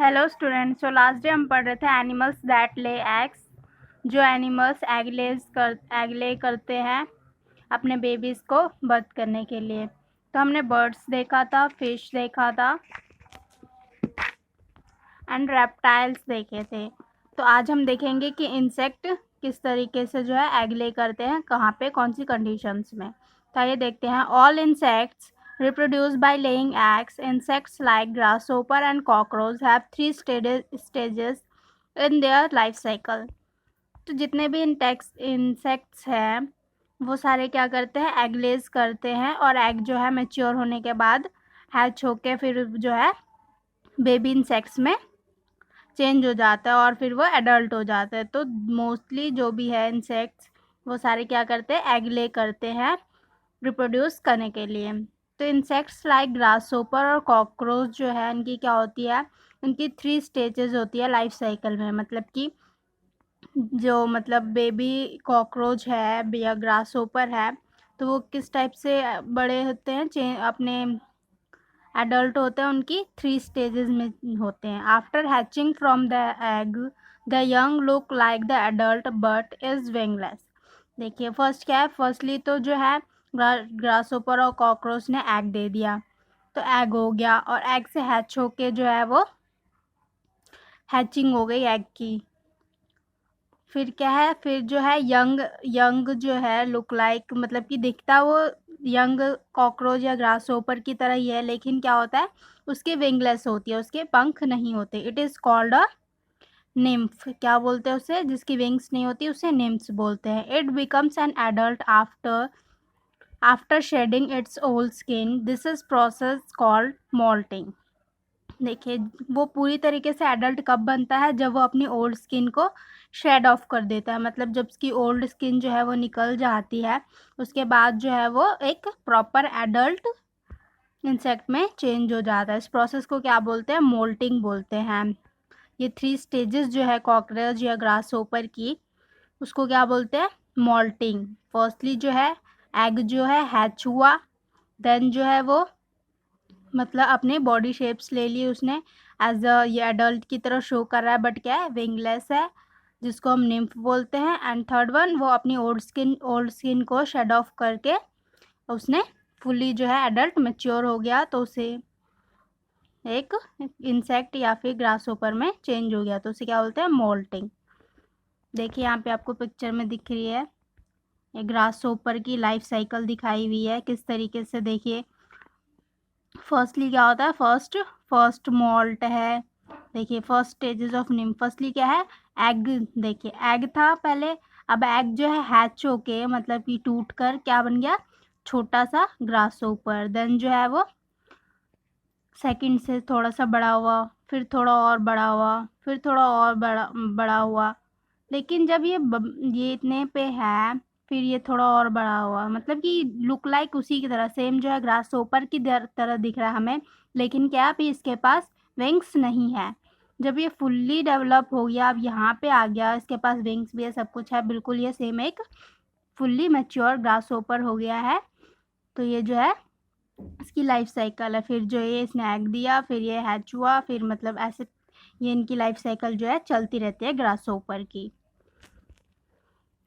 Hello student. So last day हम पढ़ रहे थे एनिमल्स दैट ले एग्स। जो एनिमल्स एग ले करते हैं अपने बेबीज़ को बर्थ करने के लिए। तो हमने बर्ड्स देखा था, फिश देखा था एंड रेप्टाइल्स देखे थे। तो आज हम देखेंगे कि इंसेक्ट किस तरीके से जो है एग ले करते हैं, कहाँ पे, कौन सी कंडीशंस में। तो ये देखते हैं। All insects reproduce by laying eggs. Insects like grasshopper and cockroach have three stages in their life cycle. तो जितने भी इंसेक्ट्स हैं वो सारे क्या करते हैं, एग लेज करते हैं, और एग जो है मैच्योर होने के बाद हैच होके फिर जो है बेबी इंसेक्ट्स में चेंज हो जाता है और फिर वो एडल्ट हो जाता है। तो मोस्टली जो भी है इंसेक्ट्स वो सारे क्या करते हैं, एग ले करते हैं रिप्रोड्यूस करने के लिए। तो इंसेक्ट्स लाइक ग्रासहोपर और कॉकरोच जो है इनकी क्या होती है, उनकी 3 स्टेजेस होती है लाइफ साइकिल में। मतलब कि जो बेबी कॉकरोच है या ग्रासहोपर है तो वो किस टाइप से बड़े होते हैं, अपने एडल्ट होते हैं, उनकी 3 स्टेजेस में होते हैं। After hatching from the egg the young look like the adult but is wingless. देखिए फर्स्ट क्या है, फर्स्टली तो जो है ग्रासहोपर और कॉकरोच ने एग दे दिया, तो एग हो गया, और एग से हैच होके जो है वो हैचिंग हो गई एग की। फिर क्या है, फिर जो है यंग यंग जो है लुक लाइक, मतलब कि दिखता वो यंग कॉकरोच या ग्रासहोपर की तरह ही है, लेकिन क्या होता है उसके विंगलेस होती है, उसके पंख नहीं होते। It is called a nymph. क्या बोलते हैं उसे, जिसकी विंग्स नहीं होती उसे निम्फ्स बोलते हैं। It becomes an adult after shedding its old skin. This is process called molting. देखिए वो पूरी तरीके से एडल्ट कब बनता है, जब वो अपनी ओल्ड स्किन को शेड ऑफ कर देता है, मतलब जब उसकी ओल्ड स्किन जो है वो निकल जाती है, उसके बाद जो है वो एक प्रॉपर एडल्ट इंसेक्ट में चेंज हो जाता है। इस प्रोसेस को क्या बोलते हैं, मोल्टिंग बोलते हैं। ये 3 स्टेजेस जो है कॉकरोच या ग्रासहोपर की, उसको क्या बोलते हैं, मोल्टिंग। फर्स्टली जो है एग जो है हैच हुआ, देन जो है वो अपने बॉडी शेप्स ले ली उसने, एज अ ये एडल्ट की तरह शो कर रहा है, बट क्या है विंगलेस है, जिसको हम निम्फ बोलते हैं। एंड थर्ड वन, वो अपनी ओल्ड स्किन को शेड ऑफ करके उसने फुली जो है एडल्ट मैच्योर हो गया, तो उसे एक इंसेक्ट या फिर ग्रासहोपर में चेंज हो गया, तो उसे क्या बोलते हैं, मोल्टिंग। देखिए यहाँ पे आपको पिक्चर में दिख रही है एक ग्रासहोपर की लाइफ साइकिल दिखाई हुई है किस तरीके से। देखिए फर्स्टली क्या होता है, फर्स्ट मोल्ट है। देखिए first stages of nymph, firstly क्या है, एग। देखिए एग था पहले, अब एग जो है हैच होके, मतलब कि टूट कर क्या बन गया, छोटा सा ग्रासहोपर। देन जो है वो सेकंड से थोड़ा सा बड़ा हुआ, फिर थोड़ा और बड़ा हुआ, फिर थोड़ा और बड़ा बड़ा हुआ। लेकिन जब ये इतने पे है, फिर ये थोड़ा और बड़ा हुआ, मतलब कि लुक लाइक उसी की तरह सेम जो है ग्रासहोपर की तरह दिख रहा है हमें, लेकिन क्या अभी इसके पास विंग्स नहीं है। जब ये फुल्ली डेवलप हो गया, अब यहाँ पे आ गया, इसके पास विंग्स भी है, सब कुछ है, बिल्कुल ये सेम एक फुल्ली मैच्योर ग्रासहोपर हो गया है। तो ये जो है इसकी लाइफ साइकिल है। फिर जो ये इसने एग दिया, फिर ये हैच हुआ, फिर ऐसे ये इनकी लाइफ साइकिल जो है चलती रहती है ग्रासहोपर की।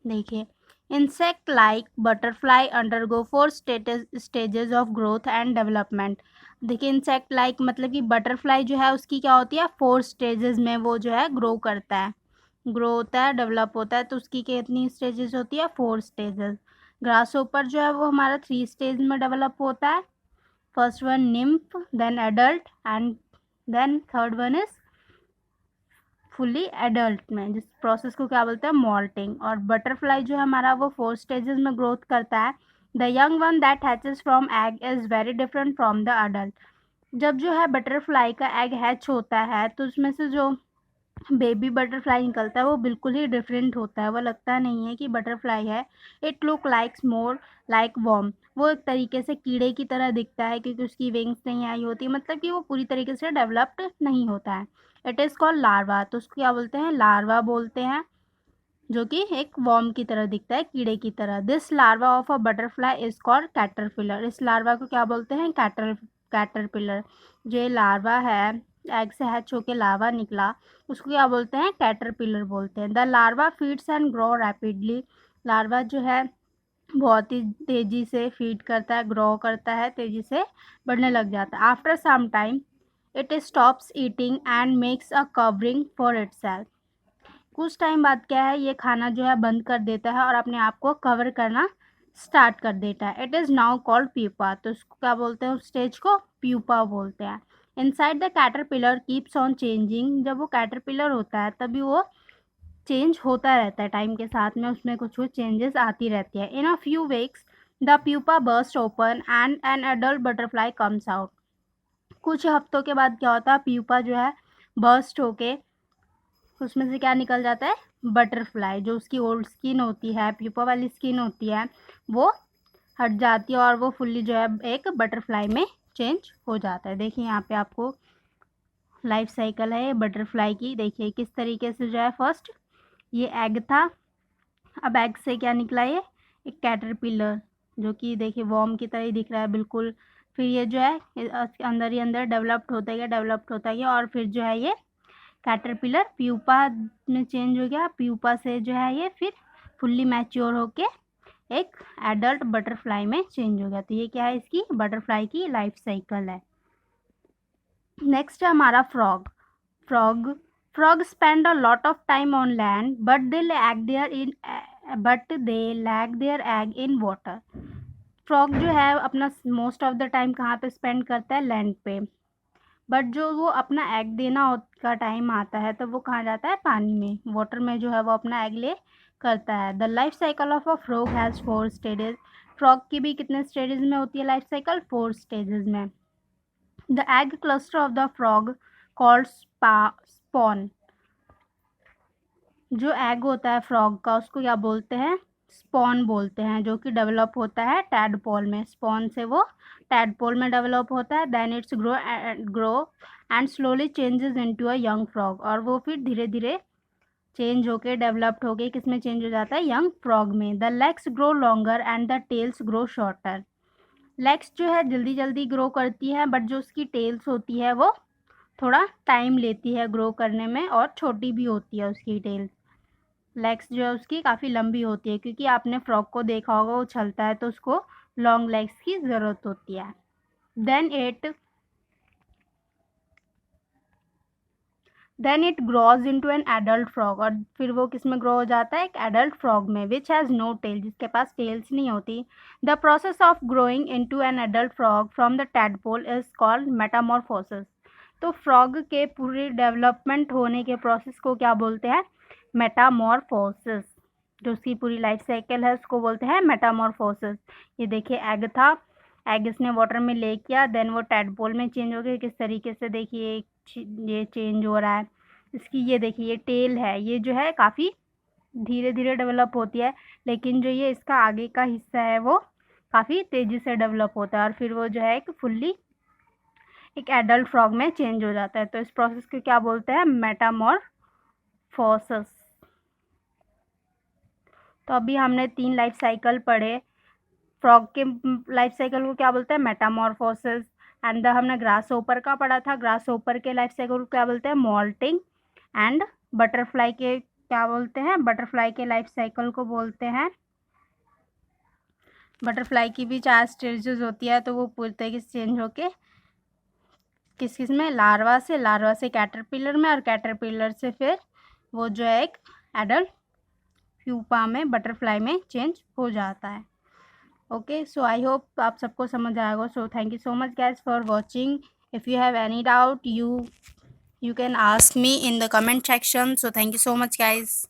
देखिए insect like butterfly undergo 4 stages of growth and development. देखिए इंसेक्ट लाइक मतलब कि बटरफ्लाई जो है उसकी क्या होती है, 4 स्टेजेस में वो जो है ग्रो होता है, डेवलप होता है। तो उसकी कितनी स्टेजेस होती है, 4 स्टेजेस। ग्रासहोपर जो है वो हमारा 3 स्टेज में डेवलप होता है। First one nymph, then adult, and then third one is fully adult में, जिस प्रोसेस को क्या बोलते हैं, मॉल्टिंग। और बटरफ्लाई जो है हमारा वो 4 स्टेजेस में ग्रोथ करता है। The young one that hatches from egg is very different from the adult. जब जो है बटरफ्लाई का एग हैच होता है तो उसमें से जो बेबी बटरफ्लाई निकलता है वो बिल्कुल ही डिफरेंट होता है, वो लगता नहीं है कि बटरफ्लाई है। It look likes more like worm. वो एक तरीके से कीड़े की तरह दिखता है, क्योंकि उसकी विंग्स नहीं आई होती, मतलब कि वो पूरी तरीके से डेवलप्ड नहीं होता है। इट इज़ कॉल्ड लार्वा, तो उसको क्या बोलते हैं, लार्वा बोलते हैं, जो कि एक वॉर्म की तरह दिखता है, कीड़े की तरह। This larva of a butterfly is called caterpillar. इस लार्वा को क्या बोलते हैं, कैटरपिलर। जो ये लार्वा है एग से हैच होके लार्वा निकला, उसको क्या बोलते हैं? कैटरपिलर बोलते हैं। The larva feeds and grow rapidly. Larva जो है बहुत ही तेज़ी से फीड करता है, ग्रो करता है, तेज़ी से बढ़ने लग जाता है। After some time it stops eating and makes a covering for itself. कुछ टाइम बाद क्या है, ये खाना जो है बंद कर देता है और अपने आप को कवर करना स्टार्ट कर देता है। It is now called pupa. तो उसको क्या बोलते हैं? उस स्टेज को प्यूपा बोलते हैं। Inside the caterpillar keeps on changing. जब वो कैटरपिलर होता है तभी वो चेंज होता रहता है, टाइम के साथ में उसमें कुछ कुछ चेंजेस आती रहती है। In a few weeks the pupa burst open and an adult butterfly comes out. कुछ हफ्तों के बाद क्या होता है, प्यूपा जो है बर्स्ट होके उसमें से क्या निकल जाता है? बटरफ्लाई। जो उसकी ओल्ड स्किन होती है, प्यूपा वाली स्किन होती है, वो हट जाती है और वो फुल्ली जो है एक बटरफ्लाई में चेंज हो जाता है। देखिए यहाँ पे आपको लाइफ साइकिल है बटरफ्लाई की। देखिए किस तरीके से जो है, फर्स्ट ये एग था, अब एग से क्या निकला? ये एक कैटरपिलर, जो कि देखिए वॉर्म की तरह ही दिख रहा है बिल्कुल। फिर ये जो है अंदर ही अंदर डेवलप्ड होता गया और फिर जो है ये कैटरपिलर प्यूपा में चेंज हो गया। प्यूपा से जो है ये फिर फुल्ली मैच्योर होके एक एडल्ट बटरफ्लाई में चेंज हो गया। तो ये क्या है? इसकी बटरफ्लाई की लाइफ साइकिल है। नेक्स्ट है हमारा frog. Frog frog spend a lot of time on land but they lag their egg in water. Frog जो है अपना मोस्ट ऑफ द टाइम कहाँ पे स्पेंड करता है? लैंड पे। बट जो वो अपना एग देना का टाइम आता है तो वो कहाँ जाता है? पानी में, वाटर में जो है वो अपना एग ले करता है। The life cycle of a frog has 4 stages. Frog की भी कितने स्टेजेस में होती है लाइफ साइकिल? 4 स्टेजेस में। The egg cluster of the frog called spawn. जो एग होता है फ्रॉग का उसको क्या बोलते हैं? स्पॉन बोलते हैं, जो कि डेवलप होता है टैडपोल में। स्पॉन से वो टैडपोल में डेवलप होता है। Then its grow and slowly changes into a young frog. और वो फिर धीरे धीरे चेंज होके डेवलप्ड होके किस में चेंज हो जाता है? यंग फ्रॉग में। The legs grow longer and the tails grow shorter. Legs जो है जल्दी जल्दी ग्रो करती है, बट जो उसकी टेल्स होती है वो थोड़ा टाइम लेती है ग्रो करने में और छोटी भी होती है उसकी टेल्स। लेग्स जो है उसकी काफ़ी लंबी होती है, क्योंकि आपने फ्रॉग को देखा होगा वो चलता है तो उसको लॉन्ग लेग्स की ज़रूरत होती है। Then it grows into an adult frog. और फिर वो किस में ग्रो हो जाता है? एक एडल्ट फ्रॉग में, विच हैज़ नो टेल, जिसके पास टेल्स नहीं होती। The process of growing into an adult frog from the tadpole is called Metamorphosis. तो फ्रॉग के पूरे डेवलपमेंट होने के प्रोसेस को क्या बोलते हैं? मेटामॉर्फोसिस। जो उसकी पूरी लाइफ साइकिल है उसको बोलते हैं मेटामॉर्फोसिस। ये देखिए एग था, एग इसने वाटर में ले किया, देन वो टैडपोल में चेंज हो गया। किस तरीके से देखिए ये चेंज हो रहा है। इसकी ये देखिए ये टेल है, ये जो है काफ़ी धीरे धीरे डेवलप होती है, लेकिन जो ये इसका आगे का हिस्सा है वो काफ़ी तेज़ी से डेवलप होता है और फिर वो जो है एक फुल्ली एक एडल्ट फ्रॉग में चेंज हो जाता है। तो इस प्रोसेस को क्या बोलते हैं? मेटामॉर्फोसिस। तो अभी हमने 3 लाइफ साइकिल पढ़े। फ्रॉग के लाइफ साइकिल को क्या बोलते हैं? मेटामॉर्फोसिस। एंड हमने ग्रास होपर का पढ़ा था, ग्रास होपर के लाइफ साइकिल को क्या बोलते हैं? मॉल्टिंग। एंड बटरफ्लाई के क्या बोलते हैं? बटरफ्लाई के लाइफ साइकिल को बोलते हैं, बटरफ्लाई की भी 4 स्टेजेस होती है, तो वो पूरी तरीके से चेंज होके किस किस में? लार्वा से कैटरपिलर में, और कैटरपिलर से फिर वो जो है एक एडल्ट प्यूपा में, बटरफ्लाई में चेंज हो जाता है। ओके, सो आई होप आप सबको समझ आएगा। So thank you so much guys for watching. If you have any doubt you can ask me in the comment section. So thank you so much guys.